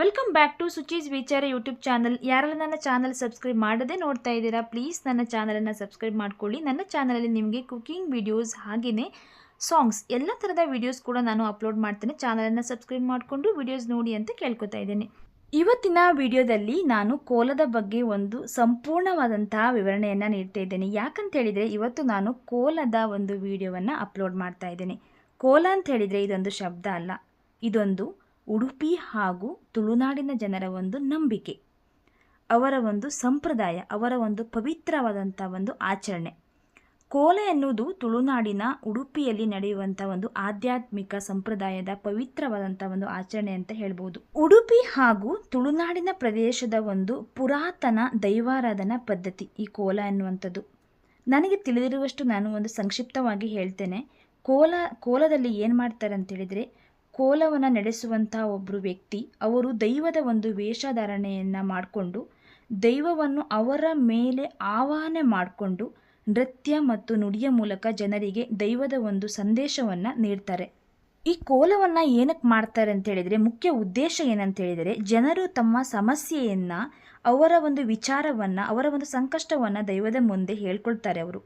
Welcome back to ಸುಚೀಸ್ ವಿಚಾರ YouTube channel. ಯಾರೆಲ್ಲ ನನ್ನ ಚಾನಲ್ ಸಬ್ಸ್ಕ್ರೈಬ್ ಮಾಡದೆ ನೋಡ್ತಾ ಇದ್ದೀರಾ, ಪ್ಲೀಸ್ ನನ್ನ ಚಾನಲನ್ನು ಸಬ್ಸ್ಕ್ರೈಬ್ ಮಾಡ್ಕೊಳ್ಳಿ. ನನ್ನ ಚಾನಲಲ್ಲಿ ನಿಮಗೆ ಕುಕಿಂಗ್ ವಿಡಿಯೋಸ್ ಹಾಗೆಯೇ ಸಾಂಗ್ಸ್ ಎಲ್ಲ ಥರದ ವಿಡಿಯೋಸ್ ಕೂಡ ನಾನು ಅಪ್ಲೋಡ್ ಮಾಡ್ತೇನೆ. ಚಾನಲನ್ನು ಸಬ್ಸ್ಕ್ರೈಬ್ ಮಾಡಿಕೊಂಡು ವಿಡಿಯೋಸ್ ನೋಡಿ ಅಂತ ಕೇಳ್ಕೊತಾ ಇದ್ದೇನೆ. ಇವತ್ತಿನ ವಿಡಿಯೋದಲ್ಲಿ ನಾನು ಕೋಲದ ಬಗ್ಗೆ ಒಂದು ಸಂಪೂರ್ಣವಾದಂತಹ ವಿವರಣೆಯನ್ನು ನೀಡ್ತಾ ಇದ್ದೇನೆ. ಯಾಕಂತ ಹೇಳಿದರೆ ಇವತ್ತು ನಾನು ಕೋಲದ ಒಂದು ವಿಡಿಯೋವನ್ನು ಅಪ್ಲೋಡ್ ಮಾಡ್ತಾ ಇದ್ದೇನೆ. ಕೋಲ ಅಂತ ಹೇಳಿದರೆ ಇದೊಂದು ಶಬ್ದ ಅಲ್ಲ, ಇದೊಂದು ಉಡುಪಿ ಹಾಗೂ ತುಳುನಾಡಿನ ಜನರ ಒಂದು ನಂಬಿಕೆ, ಅವರ ಒಂದು ಸಂಪ್ರದಾಯ, ಅವರ ಒಂದು ಪವಿತ್ರವಾದಂಥ ಒಂದು ಆಚರಣೆ. ಕೋಲ ಎನ್ನುವುದು ತುಳುನಾಡಿನ ಉಡುಪಿಯಲ್ಲಿ ನಡೆಯುವಂಥ ಒಂದು ಆಧ್ಯಾತ್ಮಿಕ ಸಂಪ್ರದಾಯದ ಪವಿತ್ರವಾದಂಥ ಒಂದು ಆಚರಣೆ ಅಂತ ಹೇಳ್ಬೋದು. ಉಡುಪಿ ಹಾಗೂ ತುಳುನಾಡಿನ ಪ್ರದೇಶದ ಒಂದು ಪುರಾತನ ದೈವಾರಾಧನಾ ಪದ್ಧತಿ ಈ ಕೋಲ ಎನ್ನುವಂಥದ್ದು. ನನಗೆ ತಿಳಿದಿರುವಷ್ಟು ನಾನು ಒಂದು ಸಂಕ್ಷಿಪ್ತವಾಗಿ ಹೇಳ್ತೇನೆ. ಕೋಲದಲ್ಲಿ ಏನು ಮಾಡ್ತಾರೆ ಅಂತೇಳಿದರೆ, ಕೋಲವನ್ನು ನಡೆಸುವಂಥ ಒಬ್ಬರು ವ್ಯಕ್ತಿ ಅವರು ದೈವದ ಒಂದು ವೇಷಧಾರಣೆಯನ್ನು ಮಾಡಿಕೊಂಡು ದೈವವನ್ನು ಅವರ ಮೇಲೆ ಆವಾಹನೆ ಮಾಡಿಕೊಂಡು ನೃತ್ಯ ಮತ್ತು ನುಡಿಯ ಮೂಲಕ ಜನರಿಗೆ ದೈವದ ಒಂದು ಸಂದೇಶವನ್ನು ನೀಡ್ತಾರೆ. ಈ ಕೋಲವನ್ನು ಏನಕ್ಕೆ ಮಾಡ್ತಾರೆ ಅಂತ ಹೇಳಿದರೆ, ಮುಖ್ಯ ಉದ್ದೇಶ ಏನಂತ ಹೇಳಿದರೆ, ಜನರು ತಮ್ಮ ಸಮಸ್ಯೆಯನ್ನು, ಅವರ ಒಂದು ವಿಚಾರವನ್ನು, ಅವರ ಒಂದು ಸಂಕಷ್ಟವನ್ನು ದೈವದ ಮುಂದೆ ಹೇಳ್ಕೊಳ್ತಾರೆ. ಅವರು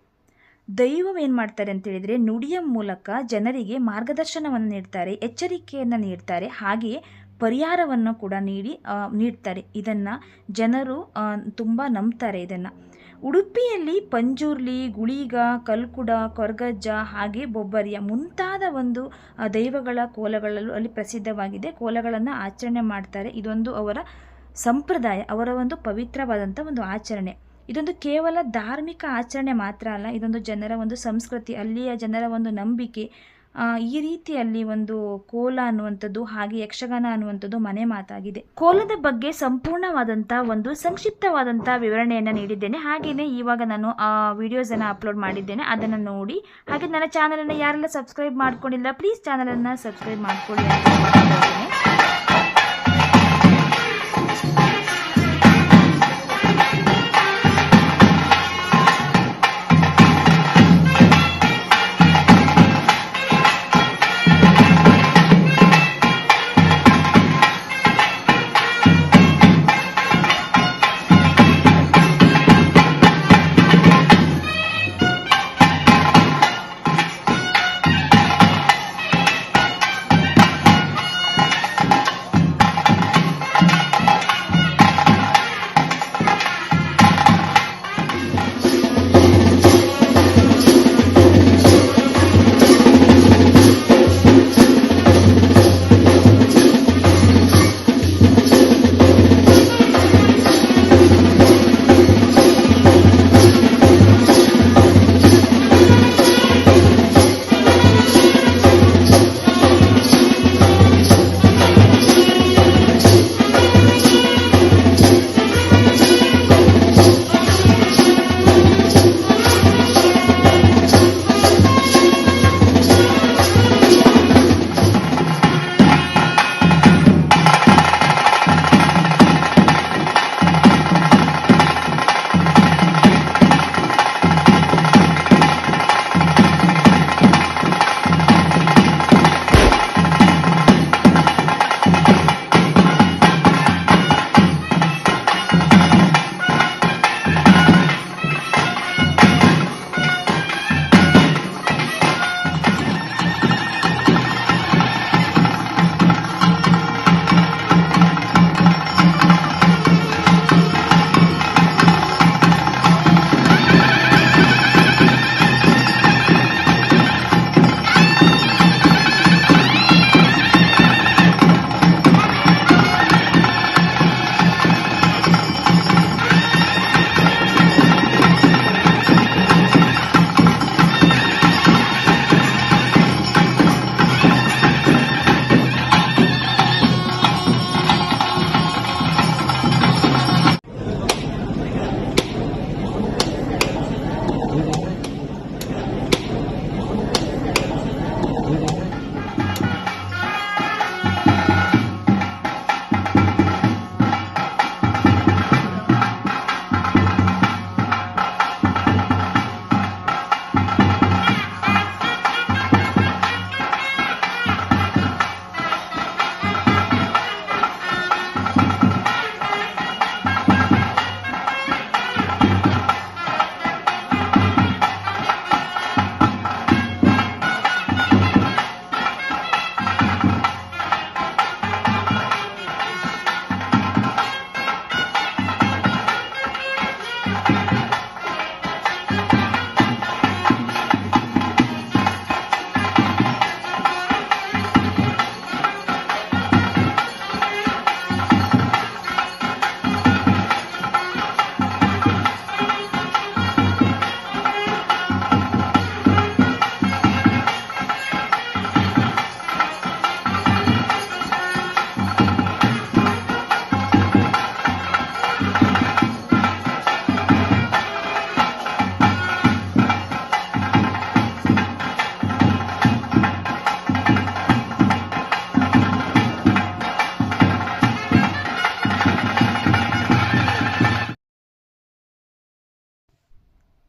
ದೈವ ಏನು ಮಾಡ್ತಾರೆ ಅಂತ ಹೇಳಿದರೆ, ನುಡಿಯ ಮೂಲಕ ಜನರಿಗೆ ಮಾರ್ಗದರ್ಶನವನ್ನು ನೀಡ್ತಾರೆ, ಎಚ್ಚರಿಕೆಯನ್ನು ನೀಡ್ತಾರೆ, ಹಾಗೆಯೇ ಪರಿಹಾರವನ್ನು ಕೂಡ ನೀಡ್ತಾರೆ. ಇದನ್ನು ಜನರು ತುಂಬ ನಂಬ್ತಾರೆ. ಇದನ್ನು ಉಡುಪಿಯಲ್ಲಿ ಪಂಜುರ್ಲಿ, ಗುಳಿಗ, ಕಲ್ಕುಡ, ಕೊರ್ಗಜ್ಜ ಹಾಗೆ ಬೊಬ್ಬರಿಯ ಮುಂತಾದ ಒಂದು ದೈವಗಳ ಕೋಲಗಳಲ್ಲೂ ಅಲ್ಲಿ ಪ್ರಸಿದ್ಧವಾಗಿದೆ. ಕೋಲಗಳನ್ನು ಆಚರಣೆ ಮಾಡ್ತಾರೆ. ಇದೊಂದು ಅವರ ಸಂಪ್ರದಾಯ, ಅವರ ಒಂದು ಪವಿತ್ರವಾದಂಥ ಒಂದು ಆಚರಣೆ. ಇದೊಂದು ಕೇವಲ ಧಾರ್ಮಿಕ ಆಚರಣೆ ಮಾತ್ರ ಅಲ್ಲ, ಇದೊಂದು ಜನರ ಒಂದು ಸಂಸ್ಕೃತಿ, ಅಲ್ಲಿಯ ಜನರ ಒಂದು ನಂಬಿಕೆ. ಈ ರೀತಿಯಲ್ಲಿ ಒಂದು ಕೋಲ ಅನ್ನುವಂಥದ್ದು ಹಾಗೆ ಯಕ್ಷಗಾನ ಅನ್ನುವಂಥದ್ದು ಮನೆ ಮಾತಾಗಿದೆ. ಕೋಲದ ಬಗ್ಗೆ ಸಂಪೂರ್ಣವಾದಂಥ ಒಂದು ಸಂಕ್ಷಿಪ್ತವಾದಂಥ ವಿವರಣೆಯನ್ನು ನೀಡಿದ್ದೇನೆ. ಹಾಗೆಯೇ ಇವಾಗ ನಾನು ವಿಡಿಯೋಸನ್ನು ಅಪ್ಲೋಡ್ ಮಾಡಿದ್ದೇನೆ, ಅದನ್ನು ನೋಡಿ. ಹಾಗೆ ನನ್ನ ಚಾನಲನ್ನು ಯಾರೆಲ್ಲ ಸಬ್ಸ್ಕ್ರೈಬ್ ಮಾಡ್ಕೊಂಡಿಲ್ಲ, ಪ್ಲೀಸ್ ಚಾನಲನ್ನು ಸಬ್ಸ್ಕ್ರೈಬ್ ಮಾಡ್ಕೊಳ್ಳಿ ಅಂತ ಹೇಳ್ತೇನೆ.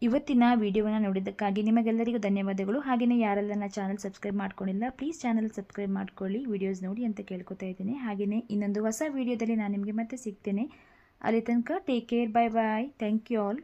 ಇವತ್ತಿನ ವಿಡಿಯೋವನ್ನು ನೋಡಿದ್ದಕ್ಕಾಗಿ ನಿಮಗೆಲ್ಲರಿಗೂ ಧನ್ಯವಾದಗಳು. ಹಾಗೆಯೇ ಯಾರೆಲ್ಲ ನನ್ನ ಚಾನಲ್ ಸಬ್ಸ್ಕ್ರೈಬ್ ಮಾಡ್ಕೊಂಡಿಲ್ಲ ಪ್ಲೀಸ್ ಚಾನಲ್ ಸಬ್ಸ್ಕ್ರೈಬ್ ಮಾಡ್ಕೊಳ್ಳಿ, ವಿಡಿಯೋಸ್ ನೋಡಿ ಅಂತ ಕೇಳ್ಕೊತಾ ಇದ್ದೀನಿ. ಹಾಗೆಯೇ ಇನ್ನೊಂದು ಹೊಸ ವಿಡಿಯೋದಲ್ಲಿ ನಾನು ನಿಮಗೆ ಮತ್ತೆ ಸಿಗ್ತೇನೆ. ಅಲ್ಲಿ ತನಕ take care, bye bye, thank you all.